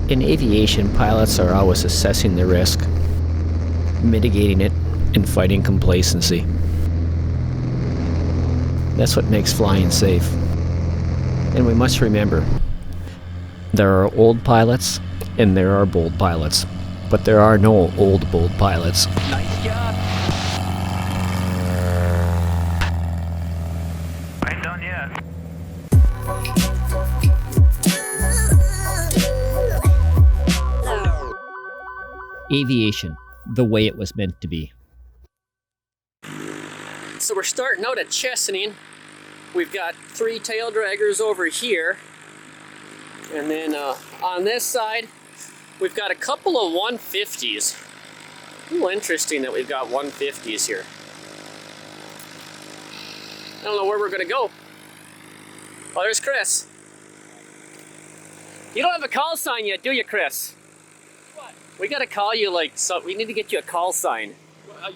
In aviation, pilots are always assessing the risk, mitigating it, and fighting complacency. That's what makes flying safe. And we must remember, there are old pilots and there are bold pilots, but there are no old bold pilots. Nice job. Ain't done yet. Aviation, the way it was meant to be. So we're starting out at Cessna. We've got 3 tail draggers over here. And then on this side, we've got a couple of 150s. A little interesting that we've got 150s here. I don't know where we're gonna go. Oh, there's Chris. You don't have a call sign yet, do you, Chris? What? We gotta call you we need to get you a call sign.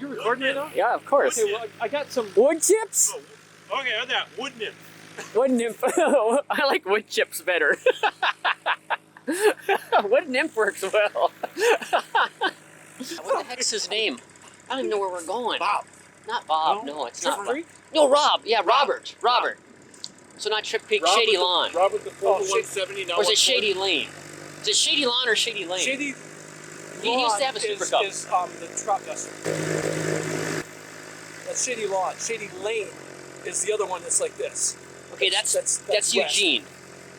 You're recording right now? Yeah, of course. Okay, well, I got some... Wood chips? Oh, okay, on that. Wood nymph. Wood nymph. I like wood chips better. Wood nymph works well. What the heck's his name? I don't even know where we're going. Bob. Not Bob. No, it's not. Creek? No, Rob. Yeah, Robert. So not Trip Creek, Shady Lawn. Robert the 170 now. Or is it Shady Lane? Is it Shady Lawn or Shady Lane? Shady He used to have a Super Cup. is the truck vessel. That's Shady Lawn. Shady Lane is the other one that's like this. Okay, that's west. Eugene.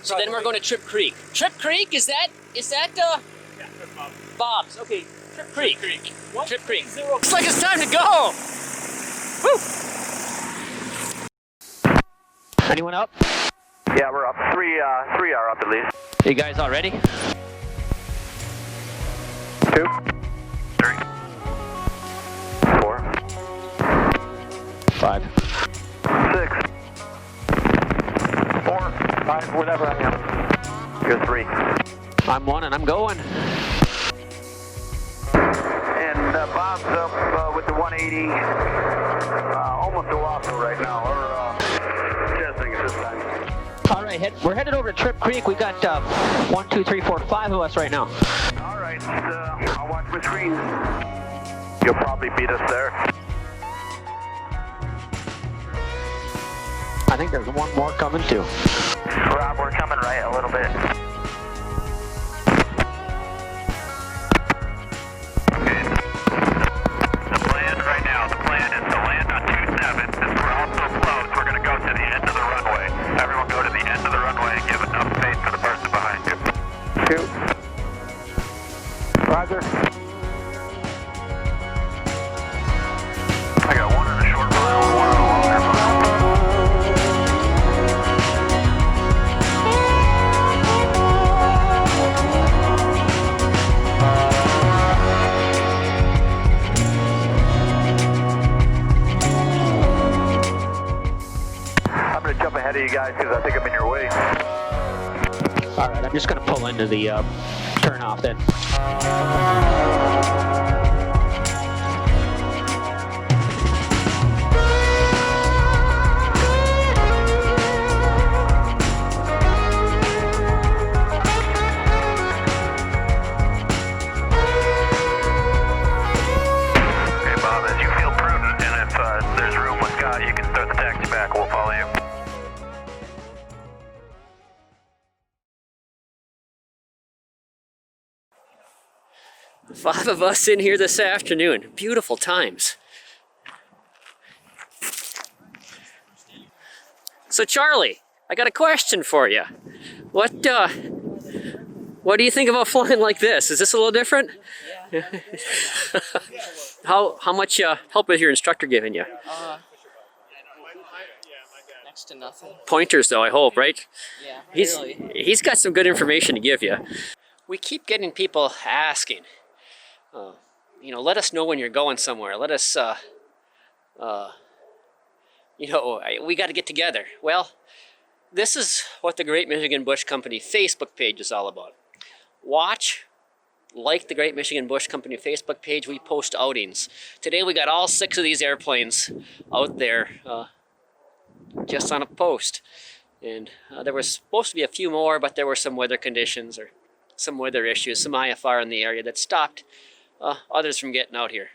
So Probably. then we're going to Trip Creek. Trip Creek, is that Yeah, that's Bob. Bob's? Okay, Trip Creek. Trip Creek. 130. Looks like it's time to go. Woo! Anyone up? Yeah, we're up. Three are up at least. You guys all ready? 2, 3, 4, 5. 6, 4, 5, whatever I am. You're 3. I'm 1 and I'm going. And Bob's up with the 180, almost Oahu right now, or testing at this time. All right, we're headed over to Trip Creek. We got 1, 2, 3, 4, 5 of us right now. All right, I'll watch my screen. You'll probably beat us there. I think there's one more coming too. Rob, we're coming right a little bit. Okay. The plan right now, the plan is to land on 27. Since we're also close, we're going to go to the end of the runway. Everyone go to the end of the runway and give enough space for the person behind you. 2. Roger. I got 1 on the short run, 1 on the longer run. I'm going to jump ahead of you guys because I think I'm in your way. All right, I'm just going to pull into the turnoff then. Okay, Bob, as you feel prudent, and if there's room with Scott, you can start the taxi back. We'll follow you. Five of us in here this afternoon. Beautiful times. So Charlie, I got a question for you. What do you think about flying like this? Is this a little different? Yeah. How much help is your instructor giving you? Next to nothing. Pointers though, I hope, right? Yeah, He's got some good information to give you. We keep getting people asking, let us know when you're going somewhere. Let us, we got to get together. Well, this is what the Great Michigan Bush Company Facebook page is all about. Like the Great Michigan Bush Company Facebook page, we post outings. Today we got all 6 of these airplanes out there just on a post. And there was supposed to be a few more, but there were some weather conditions or some weather issues, some IFR in the area that stopped others from getting out here.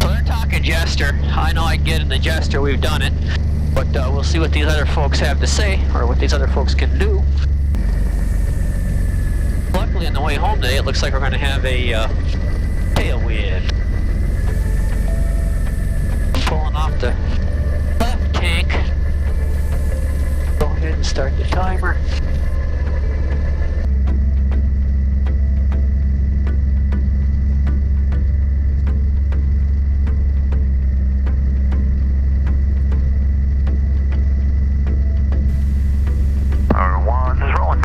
So they're talking Jester. I know I get in the Jester, we've done it. But we'll see what these other folks have to say, or what these other folks can do. Luckily on the way home today, it looks like we're going to have a tailwind. Pulling off the left tank. Go ahead and start the timer. R1 is rolling.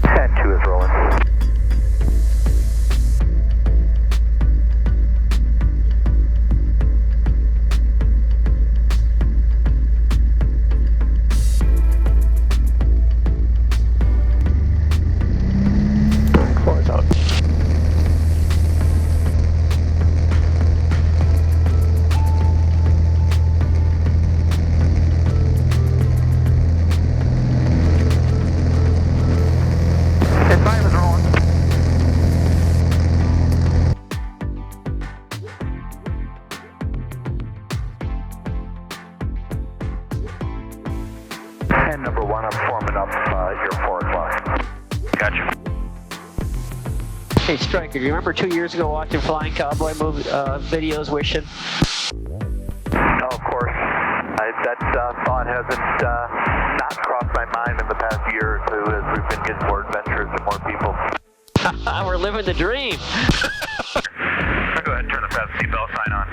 10-2 is rolling. Four's out. And 5 is rolling. And number 1, I'm forming up your 4 o'clock. Gotcha. Hey Striker, do you remember 2 years ago watching Flying Cowboy movie videos wishing? Oh, of course. That thought hasn't not crossed my mind in the past year or two as we've been getting more adventures and more people. We're living the dream. I'll go ahead and turn the fast seatbelt sign on.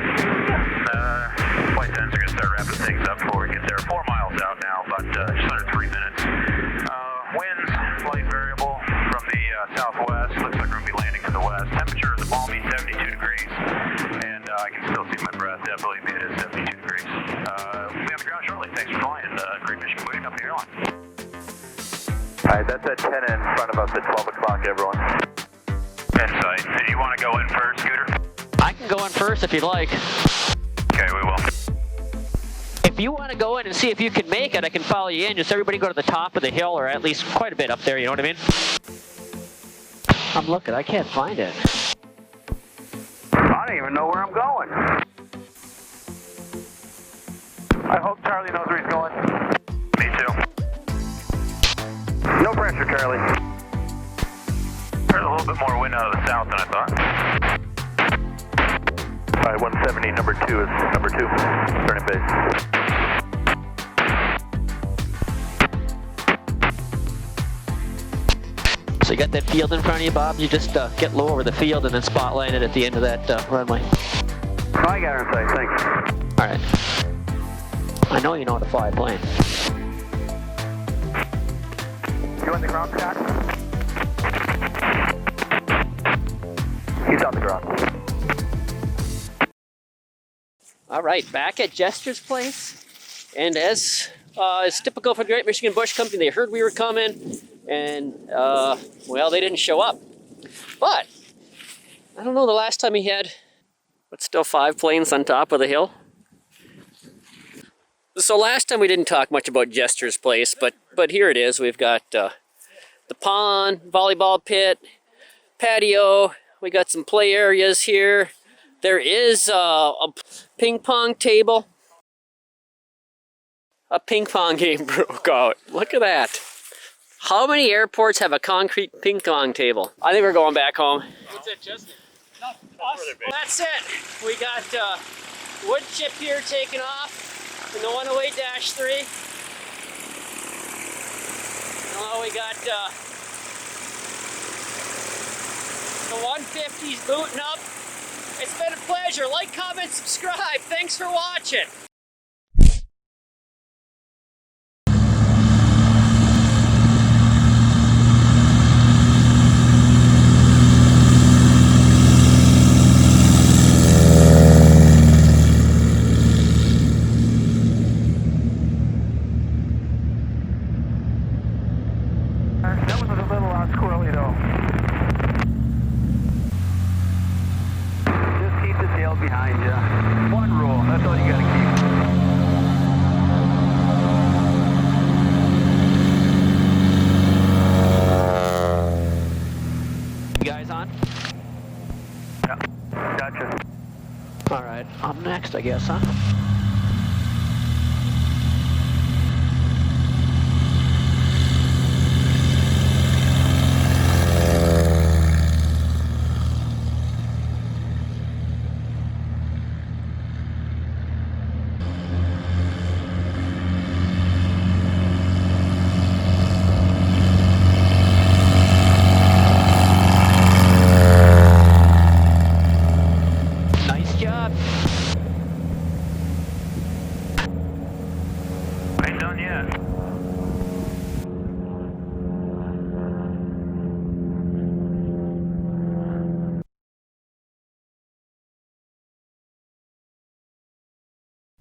Flight attendants are going to start wrapping things up before we get there. 4 miles out now, about just under 3 minutes. Winds, slight variable from the southwest. Looks like we're going to be landing to the west. Temperature is a balmy 72 degrees. And I can still see my breath. Definitely made it 72 degrees. We'll be on the ground shortly. Thanks for flying. Great mission completed. Company airline. Alright, that's at 10 in front of us at 12 o'clock, everyone. Insight. Do you want to go in first, Scooter? I can go in first if you'd like. Okay, we will. If you want to go in and see if you can make it, I can follow you in. Just everybody go to the top of the hill, or at least quite a bit up there, you know what I mean? I'm looking, I can't find it. I don't even know where I'm going. I hope Charlie knows where he's going. Me too. No pressure, Charlie. There's a little bit more wind out of the south than I thought. Alright, 170, number 2 is number 2. Turning base. So you got that field in front of you, Bob? You just get low over the field and then spotlight it at the end of that runway. Oh, I got her in sight, thanks. Alright. I know you know how to fly a plane. You on the ground, Scott? He's on the ground. Alright, back at Jesters' place. And as is typical for the Great Michigan Bush Company, they heard we were coming. And, well, they didn't show up. But, I don't know the last time he had, but still 5 planes on top of the hill. So last time we didn't talk much about Jesters' place, but here it is. We've got the pond, volleyball pit, patio. We got some play areas here. There is a ping pong table. A ping pong game broke out. Look at that. How many airports have a concrete ping pong table? I think we're going back home. What's that, Justin? That's it. We got wood chip here taken off in the 108-3. Oh, we got the 150s booting up. It's been a pleasure. Like, comment, subscribe. Thanks for watching. That was a little squirrely though. Just keep the tail behind you. One rule, that's all you gotta keep. I guess, huh?